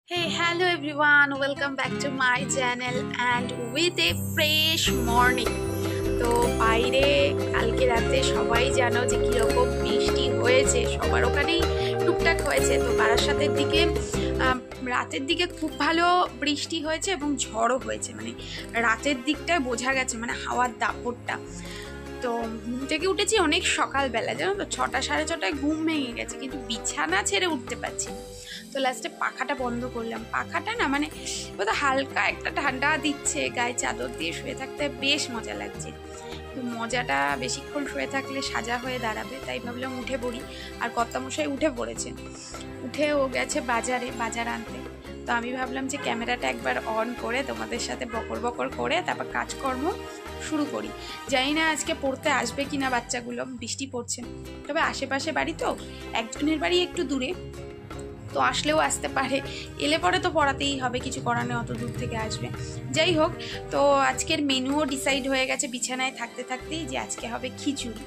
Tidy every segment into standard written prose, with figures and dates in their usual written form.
Hey, hello everyone, welcome back to my channel and with a fresh morning. তো বাইরে কালকে রাতে সবাই জানো যে কীরকম বৃষ্টি হয়েছে, সবার ওখানেই টুকটাক হয়েছে। তো বারাসাতের দিকে রাতের দিকে খুব ভালো বৃষ্টি হয়েছে এবং ঝড়ও হয়েছে, মানে রাতের দিকটায় বোঝা গেছে মানে হাওয়ার দাপটটা। তো ঘুম থেকে উঠেছি অনেক সকালবেলা, জানো তো 6টা সাড়ে 6টায় ঘুম ভেঙে গেছে, কিন্তু বিছানা ছেড়ে উঠতে পারছি না। তো লাস্টে পাখাটা বন্ধ করলাম। পাখাটা না মানে বোধ হালকা একটা ঠান্ডা দিচ্ছে, গায়ে চাদর দিয়ে শুয়ে থাকতে বেশ মজা লাগছে। তো মজাটা বেশিক্ষণ শুয়ে থাকলে সাজা হয়ে দাঁড়াবে, তাই ভাবলাম উঠে পড়ি। আর কর্তামশাই উঠে পড়েছে, উঠে ও গেছে বাজার আনতে। তো আমি ভাবলাম যে ক্যামেরাটা একবার অন করে তোমাদের সাথে বকর বকর করে তারপর কাজকর্ম শুরু করি। জানি না আজকে পড়তে আসবে কিনা বাচ্চাগুলো, বৃষ্টি পড়ছে। তবে আশেপাশে বাড়ি তো, একজনের বাড়ি একটু দূরে, তো আসলেও আসতে পারে, এলে পরে তো পড়াতেই হবে, কিছু করার নেই, অত দূর থেকে আসবে। যাই হোক, তো আজকের মেনুও ডিসাইড হয়ে গেছে বিছানায় থাকতে থাকতেই, যে আজকে হবে খিচুড়ি।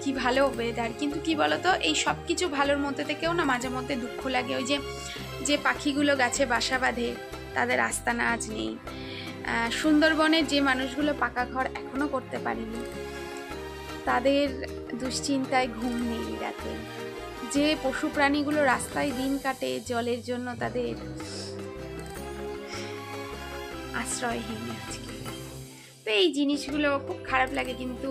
কি ভালো ওয়েদার, কিন্তু কি বলতো, এই সব কিছু ভালোর মধ্যে থেকেও না মাঝে মধ্যে দুঃখ লাগে। ওই যে পাখিগুলো গাছে বাসা বাঁধে, তাদের আস্তানা আজ নেই। সুন্দরবনের যে মানুষগুলো পাকা ঘর এখনো করতে পারেনি, তাদের দুশ্চিন্তায় ঘুম নেই রাতে। যে পশু প্রাণীগুলো রাস্তায় দিন কাটে জলের জন্য, তাদের আশ্রয়হীন আজকে। তো এই জিনিসগুলো খুব খারাপ লাগে, কিন্তু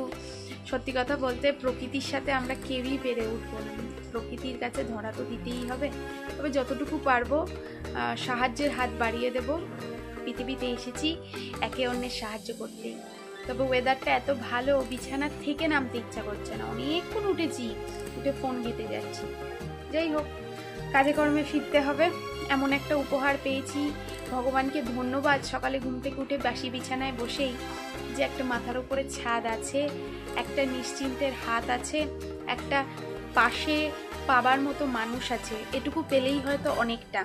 সত্যি কথা বলতে প্রকৃতির সাথে আমরা কেউই পেরে উঠবো না। প্রকৃতির কাছে ধরা তো দিতেই হবে, তবে যতটুকু পারবো সাহায্যের হাত বাড়িয়ে দেব। পৃথিবীতে এসেছি একে অন্যের সাহায্য করতেই। তবে ওয়েদারটা এত ভালো, বিছানার থেকে নামতে ইচ্ছা করছে না। অনেকক্ষণ উঠে ফোন ঘেঁটে যাচ্ছি। যাই হোক, কাজে কর্মে ফিরতে হবে। এমন একটা উপহার পেয়েছি, ভগবানকে ধন্যবাদ। সকালে ঘুম থেকে উঠে বাসি বিছানায় বসেই যে একটা মাথার উপরে ছাদ আছে, একটা নিশ্চিন্তের হাত আছে, একটা পাশে পাবার মতো মানুষ আছে, এটুকু পেলেই হয়তো অনেকটা।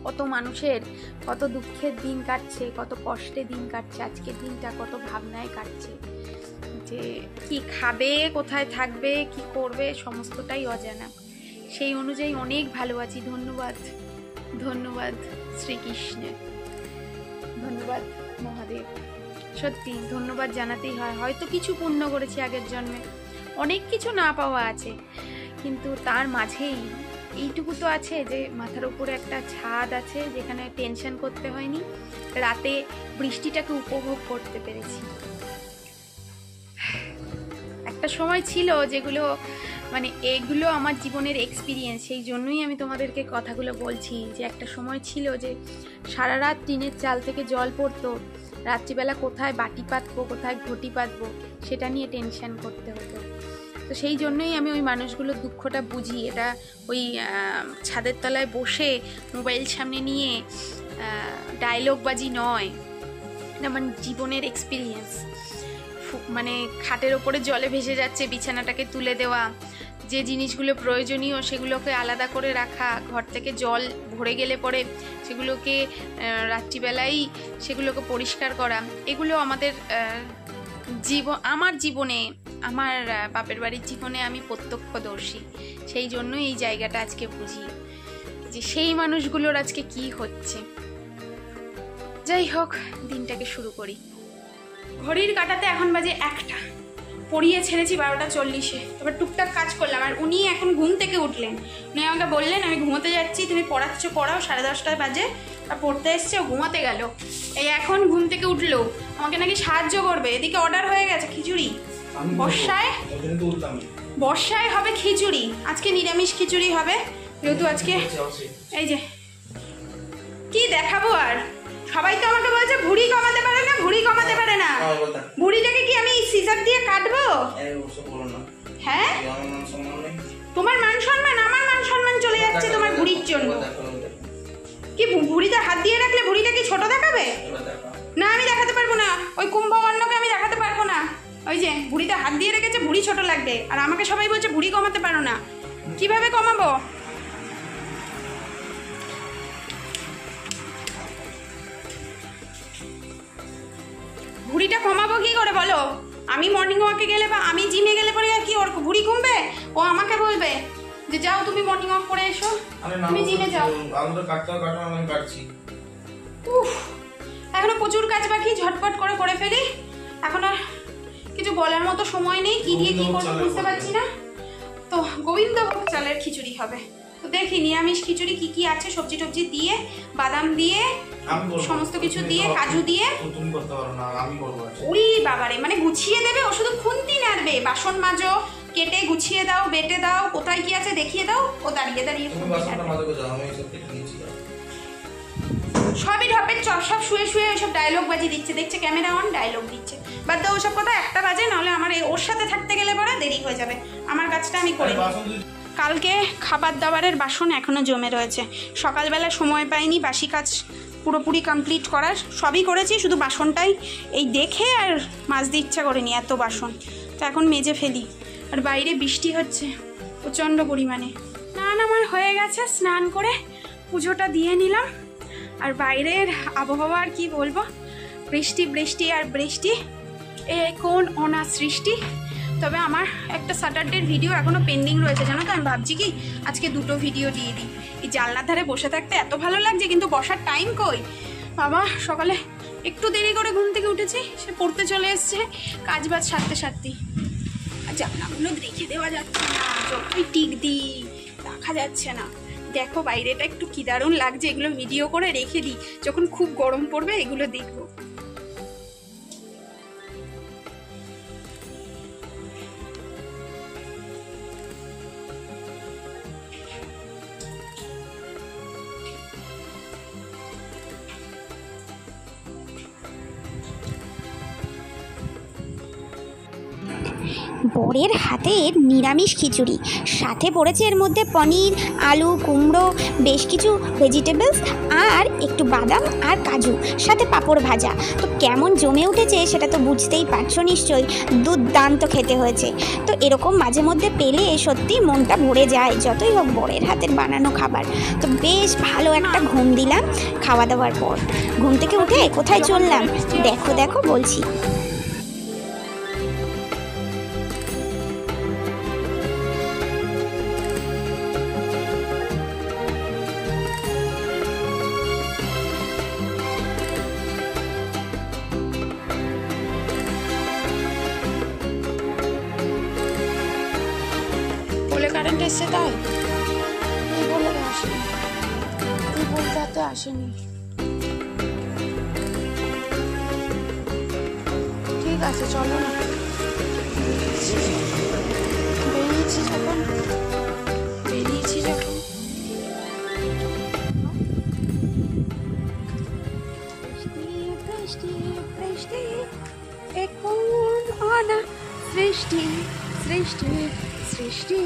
কত মানুষের কত দুঃখের দিন কাটছে, কত কষ্টে দিন কাটছে, আজকের দিনটা কত ভাবনায় কাটছে, যে কি খাবে, কোথায় থাকবে, কি করবে, সমস্তটাই অজানা। সেই অনুযায়ী অনেক ভালো আছি। ধন্যবাদ, ধন্যবাদ শ্রীকৃষ্ণের, ধন্যবাদ মহাদেব। সত্যি ধন্যবাদ জানাতেই হয়। হয়তো কিছু পুণ্য করেছি আগের জন্মে, অনেক কিছু না পাওয়া আছে, কিন্তু তার মাঝেই এইটুকু তো আছে যে মাথার উপরে একটা ছাদ আছে, যেখানে টেনশন করতে হয়নি, রাতে বৃষ্টিটাকে উপভোগ করতে পেরেছি। একটা সময় ছিল যেগুলো মানে এগুলো আমার জীবনের এক্সপিরিয়েন্স, সেই জন্যই আমি তোমাদেরকে কথাগুলো বলছি। যে একটা সময় ছিল যে সারা রাত টিনের চাল থেকে জল পড়তো, রাত্রিবেলা কোথায় বাটি পাতবো, কোথায় ঘটি পাতবো, সেটা নিয়ে টেনশন করতে হতো। তো সেই জন্যই আমি ওই মানুষগুলোর দুঃখটা বুঝি। এটা ওই ছাদের তলায় বসে মোবাইল সামনে নিয়ে ডায়লগবাজি নয়, এটা আমার জীবনের এক্সপিরিয়েন্স। মানে খাটের ওপরে জলে ভেসে যাচ্ছে, বিছানাটাকে তুলে দেওয়া, যে জিনিসগুলো প্রয়োজনীয় সেগুলোকে আলাদা করে রাখা, ঘর থেকে জল ভরে গেলে পরে সেগুলোকে রাত্রিবেলাই সেগুলোকে পরিষ্কার করা, এগুলো আমাদের আমার জীবনে, আমার বাপের বাড়ির জীবনে আমি প্রত্যক্ষদর্শী। সেই জন্যই এই জায়গাটা আজকে বুঝি যে সেই মানুষগুলোর আজকে কি হচ্ছে। যাই হোক, দিনটাকে শুরু করি। ঘড়ির কাঁটাতে এখন বাজে 1টা, পড়িয়ে ছেড়েছি 12টা 40-এ। এবার টুকটাক কাজ করলাম, আর উনি এখন ঘুম থেকে উঠলেন। উনি আমাকে বললেন আমি ঘুমোতে যাচ্ছি, তুমি পড়াচ্ছ পড়াও। 10:30 বাজে, আর পড়তে এসছে, ও ঘুমাতে গেল। এই এখন ঘুম থেকে উঠলো, আমাকে নাকি সাহায্য করবে। এদিকে অর্ডার হয়ে গেছে খিচুড়ি, বর্ষায় হবে খিচুড়ি। আজকে নিরামিষ খিচুড়ি হবে, যেহেতু আজকে এই যে কি দেখাবো। আর সবাই তো আমাকে বলছে ভুঁড়ি কমাতে পারে না, ভুঁড়ি কমাতে পারে না। ভুঁড়িটাকে কি আমি সিজার দিয়ে কাটবো? হ্যাঁ, তোমার মান সম্মান, আমার মান সম্মান চলে যাচ্ছে তোমার ভুঁড়ির জন্য। কি ভুঁড়িতে হাত দিয়ে রাখলে ভুঁড়িটা কি ছোট দেখাবে? না, আমি দেখাতে পারবো না, ওই কুম্ভকর্ণকে আমি দেখাতে পারবো না। ওই যে ভুঁড়িতে হাত দিয়ে রেখেছে, ভুঁড়ি ছোট লাগবে, আর আমাকে সবাই বলছে ভুঁড়ি কমাতে পারো না। কিভাবে কমাবো? ভুঁড়িটা কমাবো কি করে বলো? আমি মর্নিং ওয়াকে গেলে বা আমি জিমে গেলে পরে কি ওর ভুঁড়ি কমবে? ও আমাকে বলবে যে যাও তুমি মর্নিং ওয়াক করে এসো। তুমি জিনে যাও। আলুটা কাটতে আমি কাটছি। এখনো প্রচুর কাজ বাকি, ঝটপট করে ফেলি। এখন আর কিছু বলার মতো সময় নেই, কি দিয়ে কি করবো বুঝতে পারছি না। তো গোবিন্দভোগ চালের খিচুড়ি হবে। তো দেখি নিরামিষ খিচুড়ি কি কি আছে, সবজি টবজি দিয়ে, বাদাম দিয়ে, সমস্ত কিছু দিয়ে, কাজু দিয়ে। তুমি করতে পারো না, আমি করবো। ওই বাবারে, মানে গুছিয়ে দেবে, ও শুধু খুন্তি নাড়বে। বাসন মাজো, কেটে গুছিয়ে দাও, বেটে দাও, কোথায় কি আছে দেখিয়ে দাও, ও দাঁড়িয়ে দাঁড়িয়ে সবই ঢপের চপ। সব শুয়ে শুয়ে ওইসব ডায়লগ বাজিয়ে দিচ্ছে, দেখছে ক্যামেরা অন, ডায়লগ দিচ্ছে। বাদ দাও ওসব কথা, 1টা বাজে, নাহলে আমার ওর সাথে থাকতে গেলে পরে দেরি হয়ে যাবে। আমার কাজটা আমি করে নিই। কালকে খাবার দাবারের বাসন এখনও জমে রয়েছে। সকালবেলা সময় পাইনি বাসি কাজ পুরোপুরি কমপ্লিট করার, সবই করেছি, শুধু বাসনটাই এই দেখে আর মাজতে ইচ্ছা করেনি, এত বাসন। তো এখন মেজে ফেলি। আর বাইরে বৃষ্টি হচ্ছে প্রচণ্ড পরিমাণে। স্নান আমার হয়ে গেছে, স্নান করে পুজোটা দিয়ে নিলাম। আর বাইরের আবহাওয়া আর কি বলবো, বৃষ্টি বৃষ্টি আর বৃষ্টি, এ কোন অনা সৃষ্টি। তবে আমার একটা স্যাটারডের ভিডিও এখনও পেন্ডিং রয়েছে, জানো তো। আমি ভাবছি কি আজকে 2টো ভিডিও দিয়ে দিই। এই জানলার ধারে বসে থাকতে এত ভালো লাগছে, কিন্তু বসার টাইম কই বাবা। সকালে একটু দেরি করে ঘুম থেকে উঠেছি, সে পড়তে চলে এসছে, কাজ বাজ সারতেই। আর জানলাগুলো রেখে দেওয়া যাচ্ছে না, যতই টিক দিই দেখা যাচ্ছে না। দেখো বাইরেটা একটু কি দারুণ লাগছে। এগুলো ভিডিও করে রেখে দিই, যখন খুব গরম পড়বে এগুলো দেখবো। বরের হাতের নিরামিষ খিচুড়ি, সাথে পড়েছে এর মধ্যে পনির, আলু, কুমড়ো, বেশ কিছু ভেজিটেবলস আর একটু বাদাম আর কাজু, সাথে পাঁপড় ভাজা। তো কেমন জমে উঠেছে সেটা তো বুঝতেই পারছো নিশ্চয়ই, দুর্দান্ত খেতে হয়েছে। তো এরকম মাঝে মধ্যে পেলে সত্যি মনটা ভরে যায়, যতই হোক বরের হাতের বানানো খাবার। তো বেশ ভালো একটা ঘুম দিলাম খাওয়া দাওয়ার পর। ঘুম থেকে উঠে কোথায় চললাম দেখো দেখো বলছি। কারেন্ট এসছে তাই এই বলে আসেনি, এই বলতে এত আসেনি। ঠিক আছে চলো না, বেরিয়েছি যখন সৃষ্টি সৃষ্টি সৃষ্টি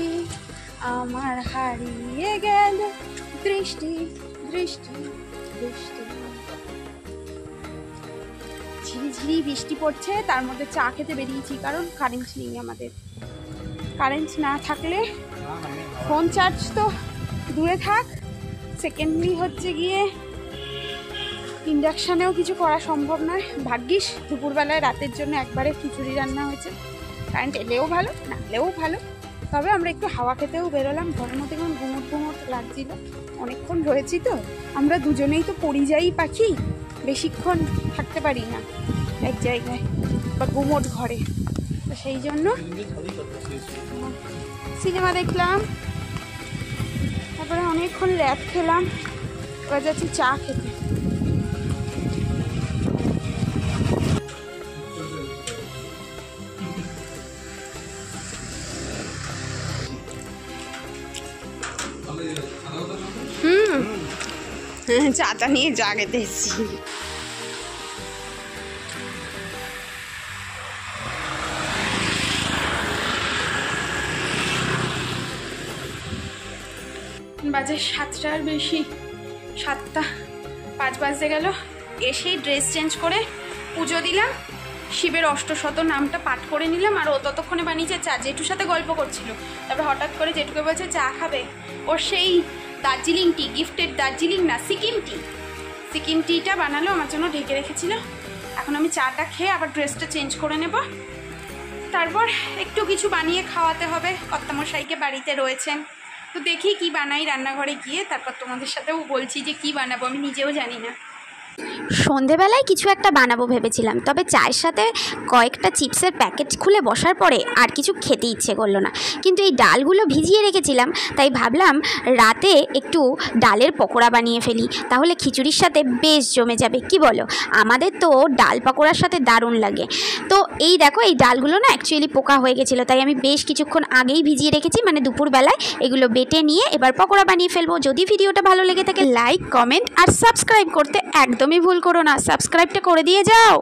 আমার হারিয়ে গেল দৃষ্টি দৃষ্টি দৃষ্টি। ঝিরিঝিরি বৃষ্টি পড়ছে, তার মধ্যে চা খেতে বেরিয়েছি, কারণ কারেন্ট নেই আমাদের। কারেন্ট না থাকলে ফোন চার্জ তো দূরে থাক, সেকেন্ডলি হচ্ছে গিয়ে ইন্ডাকশানেও কিছু করা সম্ভব নয়। ভাগ্যিস দুপুরবেলায় রাতের জন্য একবারে খিচুড়ি রান্না হয়েছে। কারেন্ট এলেও ভালো, না এলেও ভালো। তবে আমরা একটু হাওয়া খেতেও বেরোলাম, ঘরের মধ্যে কেমন গুমোট গুমোট লাগছিল। অনেকক্ষণ রয়েছি তো, আমরা দুজনেই তো পরিযায়ী পাখি, বেশিক্ষণ থাকতে পারি না এক জায়গায় বা গুমোট ঘরে। তো সেই জন্য সিনেমা দেখলাম, তারপরে অনেকক্ষণ ল্যাপ খেলাম, এবার যাচ্ছি চা খেতে। চাটা নিয়ে চা খেতে এসেছি। বাজে 7টার বেশি, 7:05 বাজতে গেল। এসেই ড্রেস চেঞ্জ করে পুজো দিলাম, শিবের অষ্টশত নামটা পাঠ করে নিলাম। আর ও ততক্ষণে বানিয়েছে চা, জেঠুর সাথে গল্প করছিল। তারপরে হঠাৎ করে জেঠুকে বলছে চা খাবে। ওর সেই দার্জিলিং টি, গিফটেড দার্জিলিং না সিকিম টি, সিকিম টিটা বানালো, আমার জন্য ঢেকে রেখেছিল। এখন আমি চাটা খেয়ে আবার ড্রেসটা চেঞ্জ করে নেব। তারপর একটু কিছু বানিয়ে খাওয়াতে হবে, কর্তামশাইকে বাড়িতে রয়েছেন, তো দেখি কি বানাই রান্নাঘরে গিয়ে, তারপর তোমাদের সাথেও বলছি যে কি বানাবো, আমি নিজেও জানি না। সন্ধেবেলায় কিছু একটা বানাবো ভেবেছিলাম, তবে চায়ের সাথে কয়েকটা চিপসের প্যাকেট খুলে বসার পরে আর কিছু খেতে ইচ্ছে করলো না। কিন্তু এই ডালগুলো ভিজিয়ে রেখেছিলাম, তাই ভাবলাম রাতে একটু ডালের পকোড়া বানিয়ে ফেলি, তাহলে খিচুড়ির সাথে বেশ জমে যাবে, কি বলো? আমাদের তো ডাল পকোড়ার সাথে দারুণ লাগে। তো এই দেখো, এই ডালগুলো না অ্যাকচুয়ালি পোকা হয়ে গেছিলো, তাই আমি বেশ কিছুক্ষণ আগেই ভিজিয়ে রেখেছি, মানে দুপুরবেলায় এগুলো বেটে নিয়ে এবার পকোড়া বানিয়ে ফেলবো। যদি ভিডিওটা ভালো লেগে থাকে লাইক, কমেন্ট আর সাবস্ক্রাইব করতে একদমই ভুল করো না। সাবস্ক্রাইবটা করে দিয়ে যাও।